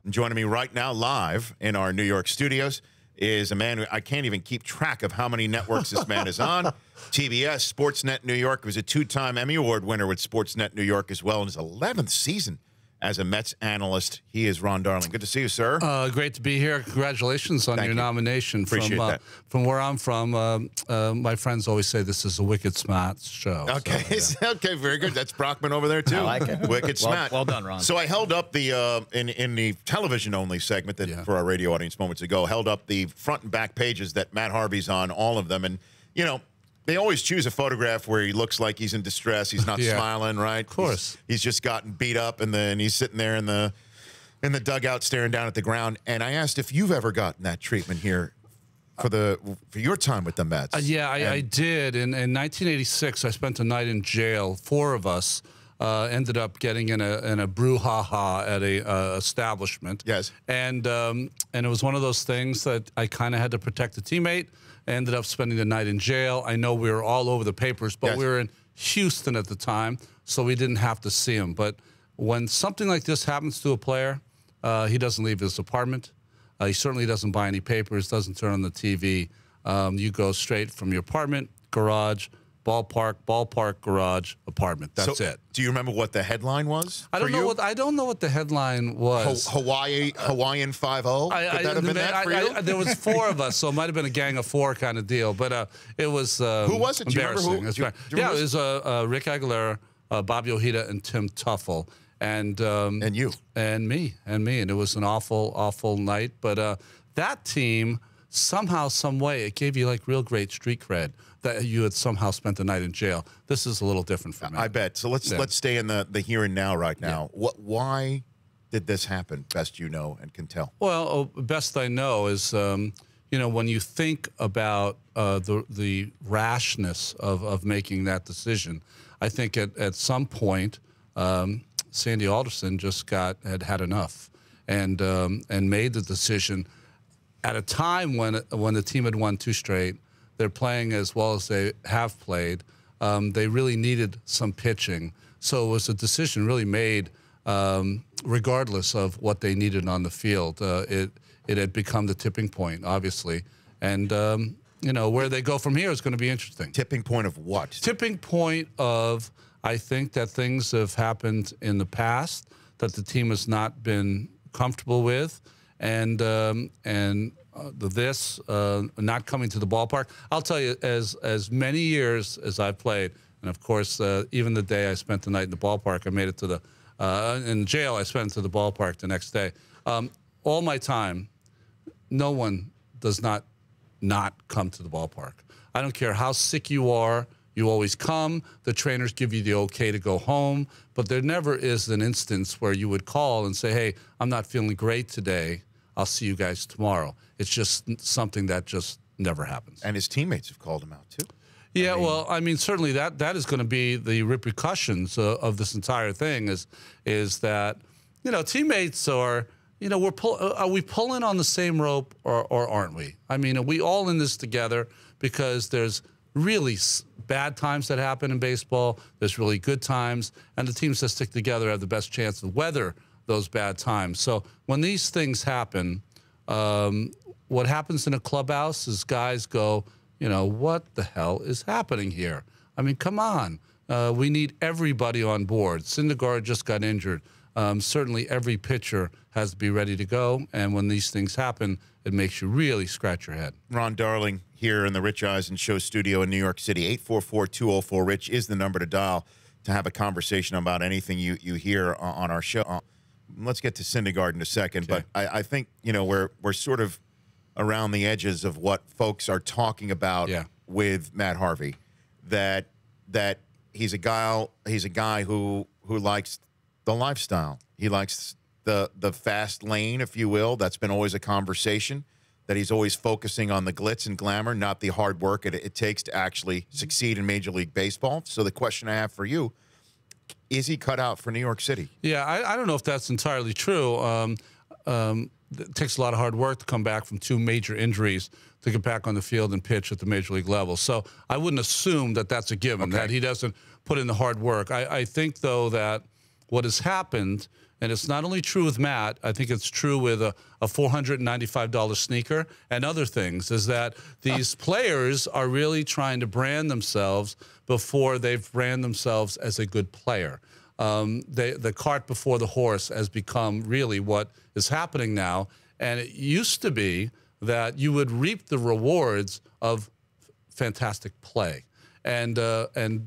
And joining me right now live in our New York studios is a man who I can't even keep track of how many networks this man is on. TBS, Sportsnet New York. He was a two-time Emmy Award winner with Sportsnet New York as well in his 11th season as a Mets analyst. He is Ron Darling. Good to see you, sir. Great to be here. Congratulations on your nomination. Appreciate that. From where I'm from, my friends always say this is a wicked smart show. Okay, so, yeah. Okay, very good. That's Brockman over there too. I like it. Wicked smart. Well done, Ron. So I held up the in the television-only segment that for our radio audience moments ago, held up the front and back pages that Matt Harvey's on, all of them, and you know. They always choose a photograph where he looks like he's in distress. He's not smiling, right? Of course. He's just gotten beat up, and then he's sitting there in the dugout staring down at the ground. And I asked if you've ever gotten that treatment here for your time with the Mets. I did. In 1986, I spent a night in jail. 4 of us ended up getting in a brouhaha at a establishment. Yes. And it was one of those things that I kind of had to protect a teammate. I ended up spending the night in jail. I know we were all over the papers, but we were in Houston at the time, so we didn't have to see him. But when something like this happens to a player, he doesn't leave his apartment. He certainly doesn't buy any papers, doesn't turn on the TV. You go straight from your apartment, garage, ballpark, garage, apartment. That's it. Do you remember what the headline was? I don't know what the headline was. Hawaiian 5-0. Could that have been that for you? There was 4 of us, so it might have been a gang of 4 kind of deal. But it was who was it? Do you remember who? Yeah, it was Rick Aguilera, Bobby Ojeda, and Tim Tuffle, and you and me, and it was an awful night. But that team somehow, some way, it gave you like real great street cred that you had somehow spent the night in jail. This is a little different for me. I bet. So let's stay in the here and now right now. Why did this happen, best you know and can tell? Well, best I know is, you know, when you think about the rashness of making that decision, I think at some point, Sandy Alderson just had enough and made the decision at a time when the team had won 2 straight. They're playing as well as they have played. They really needed some pitching. So it was a decision really made regardless of what they needed on the field. It had become the tipping point, obviously. And, you know, where they go from here is going to be interesting. Tipping point of what? Tipping point of, I think that things have happened in the past that the team has not been comfortable with. And this not coming to the ballpark. I'll tell you, as many years as I've played, and of course, even the day I spent the night in the ballpark, I made it to the in jail. I spent it to the ballpark the next day. All my time, no one does not come to the ballpark. I don't care how sick you are. You always come. The trainers give you the okay to go home, but there never is an instance where you would call and say, "Hey, I'm not feeling great today. I'll see you guys tomorrow." It's just something that just never happens. And his teammates have called him out too. Yeah, well, I mean, certainly that is going to be the repercussions of this entire thing. Is that, you know, teammates are, you know, are we pulling on the same rope or aren't we? I mean, are we all in this together? Because there's really bad times that happen in baseball. There's really good times, and the teams that stick together have the best chance to weather those bad times. So when these things happen, what happens in a clubhouse is guys go, you know, what the hell is happening here? I mean, come on. We need everybody on board. Syndergaard just got injured. Certainly every pitcher has to be ready to go, and when these things happen, it makes you really scratch your head. Ron Darling here in the Rich Eisen Show studio in New York City. 844-204-RICH is the number to dial to have a conversation about anything you hear on our show. Let's get to Syndergaard in a second, but I think, you know, we're sort of around the edges of what folks are talking about with Matt Harvey. That he's a guy who likes the lifestyle. He likes the fast lane, if you will. That's been always a conversation. That he's always focusing on the glitz and glamour, not the hard work it takes to actually succeed in Major League Baseball. So the question I have for you: is he cut out for New York City? Yeah, I don't know if that's entirely true. It takes a lot of hard work to come back from 2 major injuries to get back on the field and pitch at the Major League level. So I wouldn't assume that that's a given, that he doesn't put in the hard work. I think, though, that what has happened, and it's not only true with Matt, I think it's true with a $495 sneaker and other things, is that these players are really trying to brand themselves before they've branded themselves as a good player. The cart before the horse has become really what is happening now. And it used to be that you would reap the rewards of fantastic play. And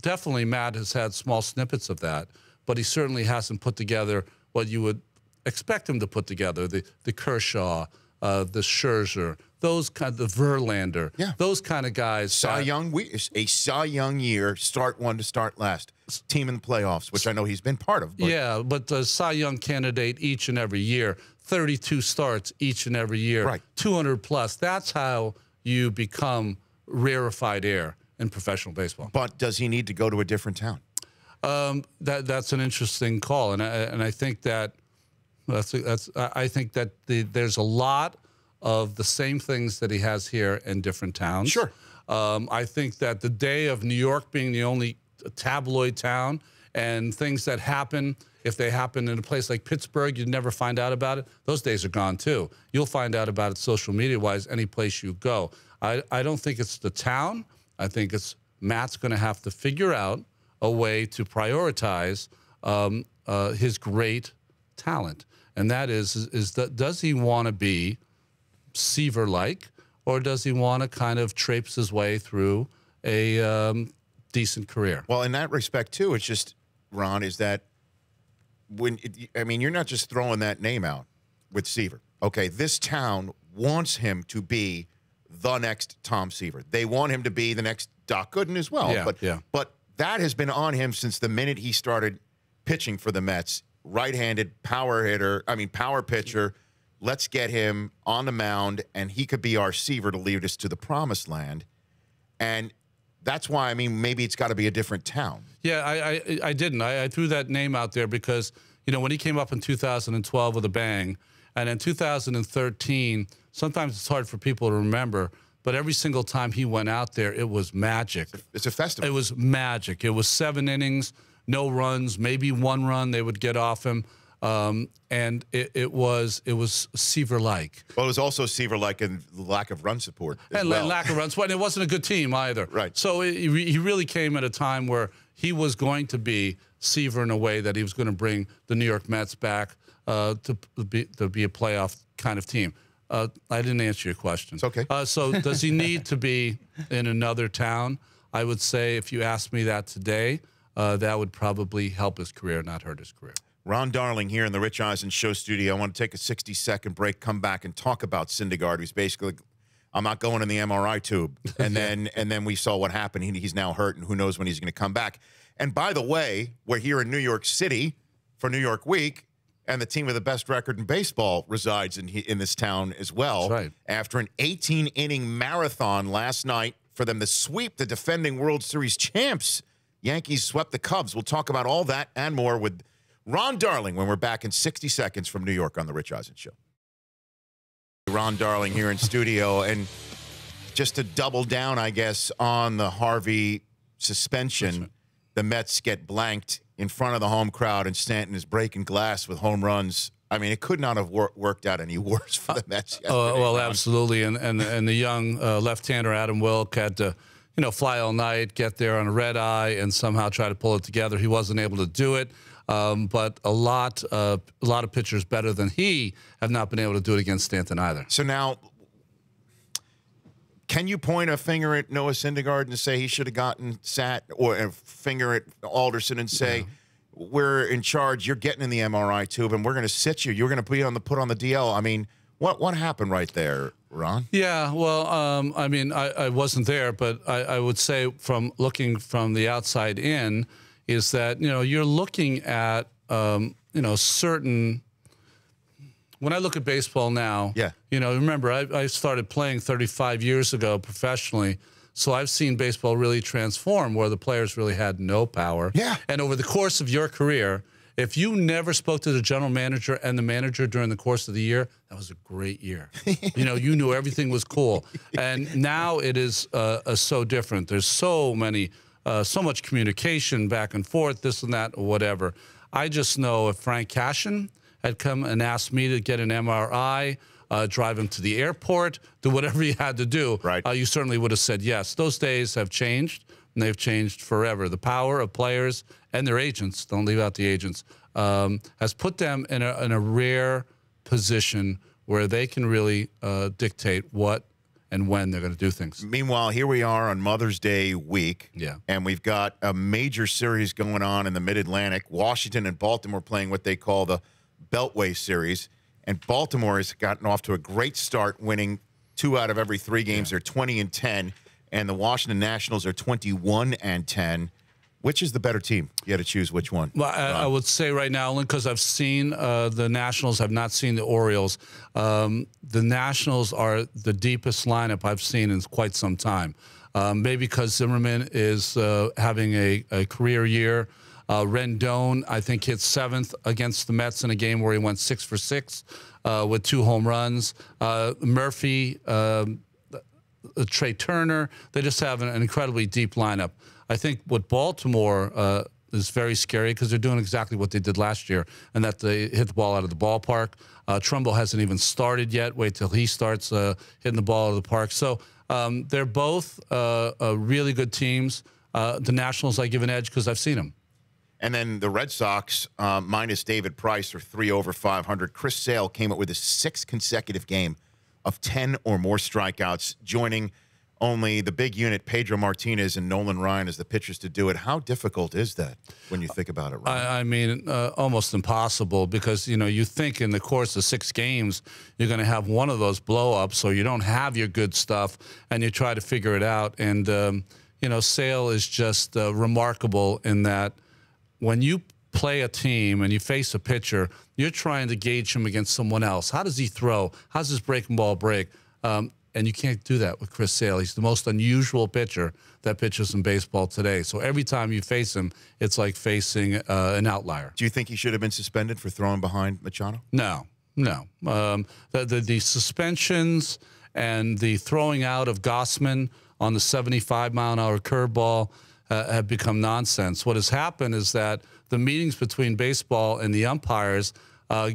definitely Matt has had small snippets of that, but he certainly hasn't put together what you would expect him to put together, the Kershaw, the Scherzer, those kind of, the Verlander, those kind of guys. Cy Young, a Cy Young year, start one to start last. Team in the playoffs, which I know he's been part of. But. Yeah, but the Cy Young candidate each and every year, 32 starts each and every year, right. 200 plus. That's how you become rarefied air in professional baseball. But does he need to go to a different town? That's an interesting call, and I think that I think that there's a lot of the same things that he has here in different towns. Sure. I think that the day of New York being the only tabloid town and things that happen, if they happen in a place like Pittsburgh, you'd never find out about it. Those days are gone too. You'll find out about it social media-wise any place you go. I don't think it's the town. I think it's Matt's going to have to figure out a way to prioritize his great talent. And that is that, does he want to be Seaver-like, or does he want to kind of traipse his way through a decent career? Well, in that respect, too, it's just, Ron, is that I mean, you're not just throwing that name out with Seaver. Okay, this town wants him to be the next Tom Seaver. They want him to be the next Doc Gooden as well. Yeah, but that has been on him since the minute he started pitching for the Mets. Right-handed power hitter, power pitcher. Let's get him on the mound, and he could be our Seaver to lead us to the promised land. And that's why, maybe it's got to be a different town. Yeah, I didn't. I threw that name out there because, you know, when he came up in 2012 with a bang, and in 2013, sometimes it's hard for people to remember, but every single time he went out there, it was magic. It's a festival. It was magic. It was 7 innings, no runs, maybe 1 run they would get off him. And it was Seaver-like. Well, it was also Seaver-like in the lack of run support as and well. lack of runs. And it wasn't a good team either. Right. So he really came at a time where he was going to be Seaver in a way that he was going to bring the New York Mets back to be a playoff kind of team. I didn't answer your question. It's okay. So does he need to be in another town? I would say if you asked me that today, that would probably help his career, not hurt his career. Ron Darling here in the Rich Eisen Show studio. I want to take a 60-second break, come back, and talk about Syndergaard, who's basically, I'm not going in the MRI tube. And then we saw what happened. He's now hurt, and who knows when he's going to come back. And by the way, we're here in New York City for New York Week, and the team with the best record in baseball resides in this town as well. That's right. After an 18-inning marathon last night for them to sweep the defending World Series champs, Yankees swept the Cubs. We'll talk about all that and more with Ron Darling when we're back in 60 seconds from New York on the Rich Eisen Show. Ron Darling here in studio, and just to double down, I guess, on the Harvey suspension, right. The Mets get blanked in front of the home crowd, and Stanton is breaking glass with home runs. I mean, it could not have worked out any worse for the Mets. Well, absolutely, and the young left-hander Adam Wilk had to, you know, fly all night, get there on a red eye, and somehow try to pull it together. He wasn't able to do it. But a lot of pitchers better than he have not been able to do it against Stanton either. So now, can you point a finger at Noah Syndergaard and say he should have gotten sat, or a finger at Alderson and say, we're in charge, you're getting in the MRI tube, and we're going to sit you. You're going to be put on the DL. I mean, what happened right there, Ron? Yeah, well, I mean, I wasn't there, but I would say from looking from the outside in, is that, you know, you're looking at, you know, certain, when I look at baseball now, you know, remember, I started playing 35 years ago professionally, so I've seen baseball really transform where the players really had no power. Yeah. And over the course of your career, if you never spoke to the general manager and the manager during the course of the year, that was a great year. You know, you knew everything was cool. And now it is so different. There's so much communication back and forth, this and that, or whatever. I just know if Frank Cashin had come and asked me to get an MRI, drive him to the airport, do whatever he had to do, right. You certainly would have said yes. Those days have changed, and they've changed forever. The power of players and their agents, don't leave out the agents, has put them in a rare position where they can really dictate what and when they're going to do things. Meanwhile, here we are on Mother's Day week, and we've got a major series going on in the Mid-Atlantic. Washington and Baltimore playing what they call the Beltway Series, and Baltimore has gotten off to a great start, winning 2 out of every 3 games. They're 20-10, and the Washington Nationals are 21-10. Which is the better team? You had to choose which one. Well, I would say right now, only because I've seen the Nationals, have not seen the Orioles. The Nationals are the deepest lineup I've seen in quite some time. Maybe because Zimmerman is having a career year. Rendon, I think, hit 7th against the Mets in a game where he went 6 for 6 with 2 home runs. Murphy, Trey Turner, they just have an incredibly deep lineup. I think what Baltimore is very scary because they're doing exactly what they did last year, and that they hit the ball out of the ballpark. Trumbo hasn't even started yet. Wait till he starts hitting the ball out of the park. So they're both really good teams. The Nationals, I give an edge because I've seen them. And then the Red Sox, minus David Price, are 3 over 500. Chris Sale came up with a 6th consecutive game of 10 or more strikeouts, joining only the big unit, Pedro Martinez and Nolan Ryan, as the pitchers to do it. How difficult is that when you think about it, Ryan? I mean, almost impossible because, you know, you think in the course of 6 games, you're going to have one of those blow-ups, so you don't have your good stuff, and you try to figure it out. And, you know, Sale is just remarkable in that when you play a team and you face a pitcher, you're trying to gauge him against someone else. How does he throw? How's his breaking ball break? And you can't do that with Chris Sale. He's the most unusual pitcher that pitches in baseball today. So every time you face him, it's like facing an outlier. Do you think he should have been suspended for throwing behind Machado? No, no. The suspensions and the throwing out of Gossman on the 75-mile-an-hour curveball have become nonsense. What has happened is that the meetings between baseball and the umpires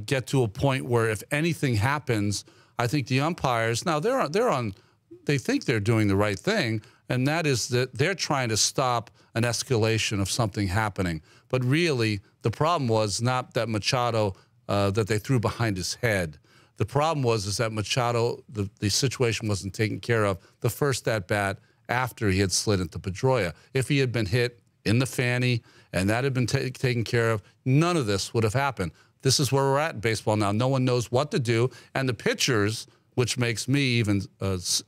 get to a point where if anything happens, I think the umpires, now they think they're doing the right thing, and that is that they're trying to stop an escalation of something happening. But really, the problem was not that Machado, that they threw behind his head. The problem is that Machado, the situation wasn't taken care of the first at-bat after he had slid into Pedroia. If he had been hit in the fanny and that had been taken care of, none of this would have happened. This is where we're at in baseball now. No one knows what to do, and the pitchers, which makes me even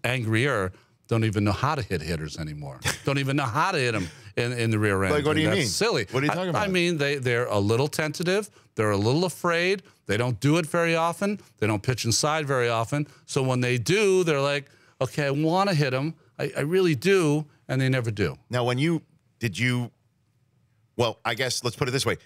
angrier, don't even know how to hit hitters anymore. Don't even know how to hit them in the rear end. Like, what do you mean? That's silly. What are you talking about? I mean, they're a little tentative. They're a little afraid. They don't do it very often. They don't pitch inside very often. So when they do, they're like, okay, I want to hit them. I really do, and they never do. Now, well, I guess let's put it this way.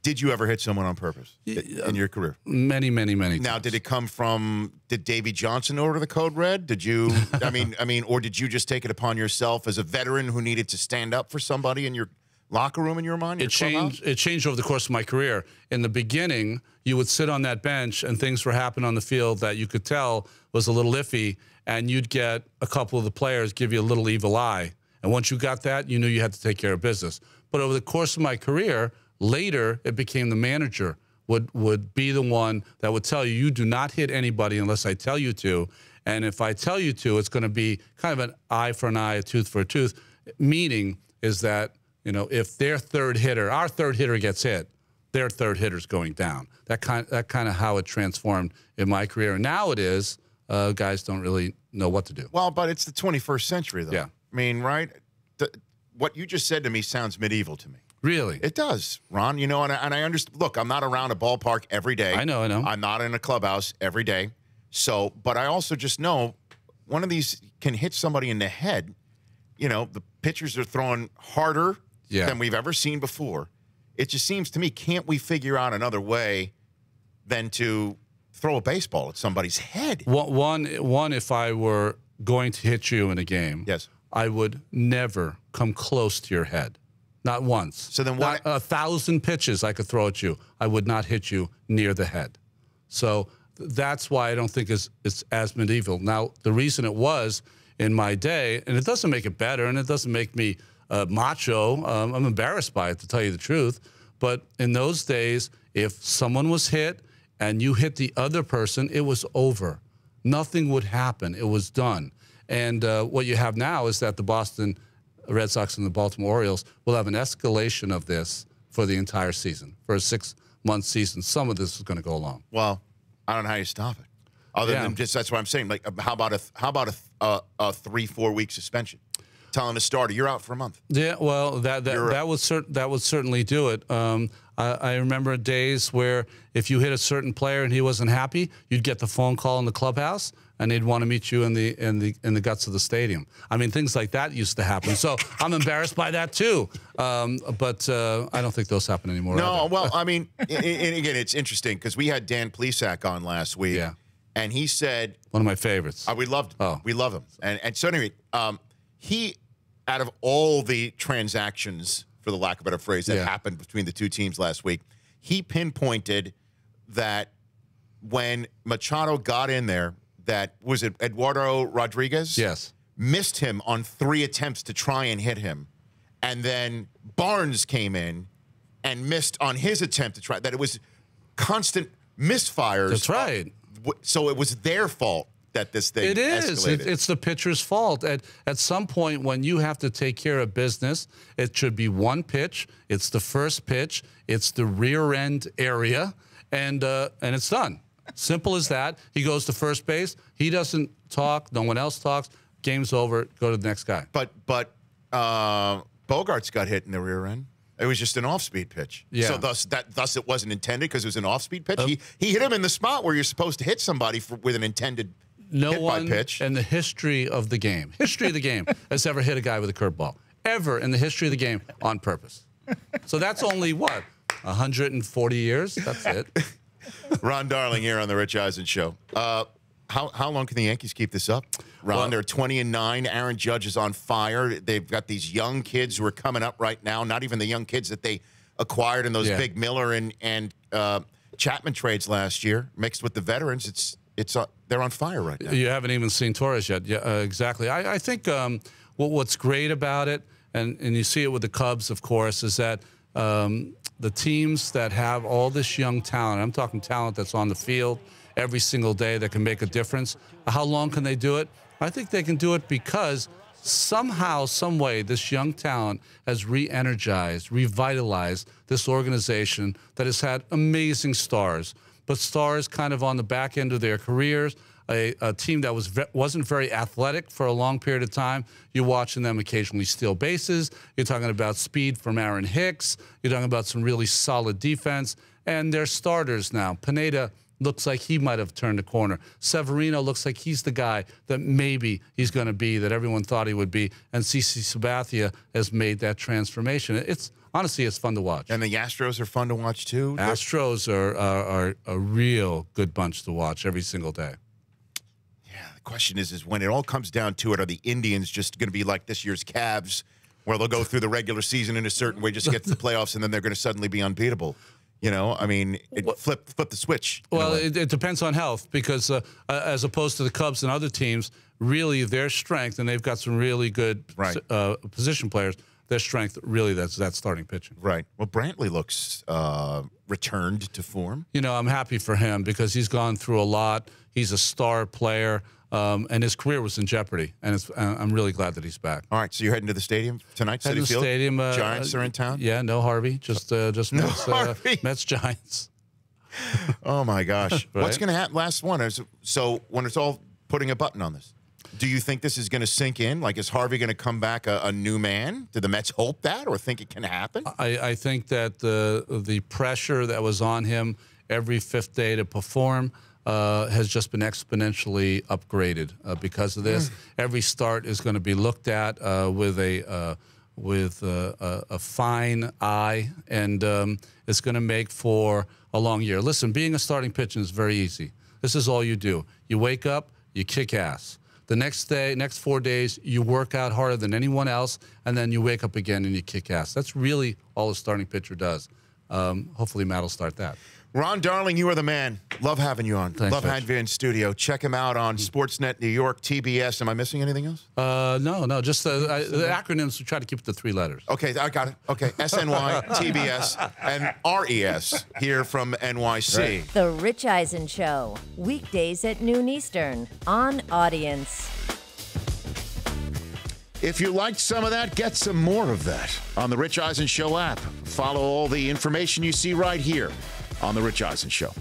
Did you ever hit someone on purpose in your career? Many, many, many Now, times. did it come from, did Davey Johnson order the code red? Did you, I mean, or did you just take it upon yourself as a veteran who needed to stand up for somebody in your locker room, in your mind? It changed over the course of my career. In the beginning, you would sit on that bench and things were happening on the field that you could tell was a little iffy, and you'd get a couple of the players give you a little evil eye. And once you got that, you knew you had to take care of business. But over the course of my career, later, it became the manager would be the one that would tell you, you do not hit anybody unless I tell you to. And if I tell you to, it's going to be kind of an eye for an eye, a tooth for a tooth. Meaning is that, you know, if their third hitter, our third hitter gets hit, their third hitter's going down. That kind of how it transformed in my career. And now it is, guys don't really know what to do. Well, but it's the 21st century, though. Yeah. I mean, right? What you just said to me sounds medieval to me. Really? It does, Ron. You know, and I understand. Look, I'm not around a ballpark every day. I know. I'm not in a clubhouse every day. So, but I also just know one of these can hit somebody in the head. You know, the pitchers are throwing harder than we've ever seen before. It just seems to me, can't we figure out another way than to throw a baseball at somebody's head? One, if I were going to hit you in a game, yes, I would never come close to your head. Not once. So then what? Not 1,000 pitches I could throw at you, I would not hit you near the head. So that's why I don't think it's as medieval. Now, the reason it was in my day, and it doesn't make it better, and it doesn't make me macho. I'm embarrassed by it, to tell you the truth. But in those days, if someone was hit and you hit the other person, it was over. Nothing would happen. It was done. And what you have now is that the Boston Red Sox and the Baltimore Orioles will have an escalation of this for the entire season. For a 6-month season, some of this is going to go along. Well, I don't know how you stop it. Other than just, that's what I'm saying. Like, how about a 3-4 week suspension? Telling a starter, you're out for a month. Yeah, well, that would certainly do it. I remember days where if you hit a certain player and he wasn't happy, you'd get the phone call in the clubhouse, and they'd want to meet you in the guts of the stadium. I mean, things like that used to happen. So I'm embarrassed by that too. But I don't think those happen anymore. No, either. well, I mean, and again, it's interesting because we had Dan Plesac on last week. Yeah. And he said, one of my favorites. We loved him. Oh. We love him. And so anyway, he, out of all the transactions, for the lack of a better phrase, that happened between the two teams last week, he pinpointed that when Machado got in there, that was it Eduardo Rodriguez? Yes. Missed him on 3 attempts to try and hit him. And then Barnes came in and missed on his attempt to try. That it was constant misfires. That's right. So it was their fault that this thing escalated. It's the pitcher's fault. At some point when you have to take care of business, it should be one pitch. It's the first pitch. It's the rear end area, and it's done. Simple as that. He goes to first base. He doesn't talk. No one else talks. Game's over. Go to the next guy. But Bogarts got hit in the rear end. It was just an off-speed pitch. Yeah. So thus it wasn't intended because it was an off-speed pitch. He hit him in the spot where you're supposed to hit somebody with an intended no one pitch. In the history of the game, has ever hit a guy with a curveball. Ever in the history of the game on purpose. So that's only, what, 140 years? That's it. Ron Darling here on the Rich Eisen Show. How long can the Yankees keep this up? Ron, they're 20-9. Aaron Judge is on fire. They've got these young kids who are coming up right now. Not even the young kids that they acquired in those big Miller and Chapman trades last year, mixed with the veterans. They're on fire right now. You haven't even seen Torres yet. Yeah, exactly. I think what's great about it, and you see it with the Cubs, of course, is that the teams that have all this young talent, I'm talking talent that's on the field every single day that can make a difference. How long can they do it? I think they can do it because somehow, some way, this young talent has re-energized, revitalized this organization that has had amazing stars, but stars kind of on the back end of their careers, a team that wasn't very athletic for a long period of time. You're watching them occasionally steal bases. You're talking about speed from Aaron Hicks. You're talking about some really solid defense. And they're starters now. Pineda looks like he might have turned a corner. Severino looks like he's the guy that maybe he's going to be, that everyone thought he would be. And CC Sabathia has made that transformation. Honestly, it's fun to watch. And the Astros are fun to watch, too? Astros are a real good bunch to watch every single day. Yeah, the question is when it all comes down to it, are the Indians just going to be like this year's Cavs, where they'll go through the regular season in a certain way, just get to the playoffs, and then they're going to suddenly be unbeatable? You know, I mean, flip the switch. Well, it depends on health because as opposed to the Cubs and other teams, really their strength, and they've got some really good position players, their strength really that's starting pitching. Right. Well, Brantley looks returned to form. You know, I'm happy for him because he's gone through a lot. He's a star player. And his career was in jeopardy, and I'm really glad that he's back. All right, so you're heading to the stadium tonight, Citi Field? Stadium. Giants are in town? Yeah, no Harvey, just Mets, Giants. Oh, my gosh. Right? What's going to happen? Last one. So when it's all putting a button on this, do you think this is going to sink in? Like, is Harvey going to come back a new man? Do the Mets hope that or think it can happen? I think that the pressure that was on him every fifth day to perform has just been exponentially upgraded because of this. Every start is going to be looked at with a fine eye, and it's going to make for a long year. Listen, being a starting pitcher is very easy. This is all you do. You wake up, you kick ass. The next day, next 4 days, you work out harder than anyone else, and then you wake up again and you kick ass. That's really all a starting pitcher does. Hopefully Matt will start that. Ron Darling, you are the man. Love having you on. Thanks, Love having you in studio. Check him out on Sportsnet New York, TBS. Am I missing anything else? No, just the acronyms. We try to keep it to 3 letters. Okay, I got it. Okay, SNY, TBS, and RES here from NYC. Right. The Rich Eisen Show, weekdays at noon Eastern on Audience. If you liked some of that, get some more of that on the Rich Eisen Show app. Follow all the information you see right here on the Rich Eisen Show.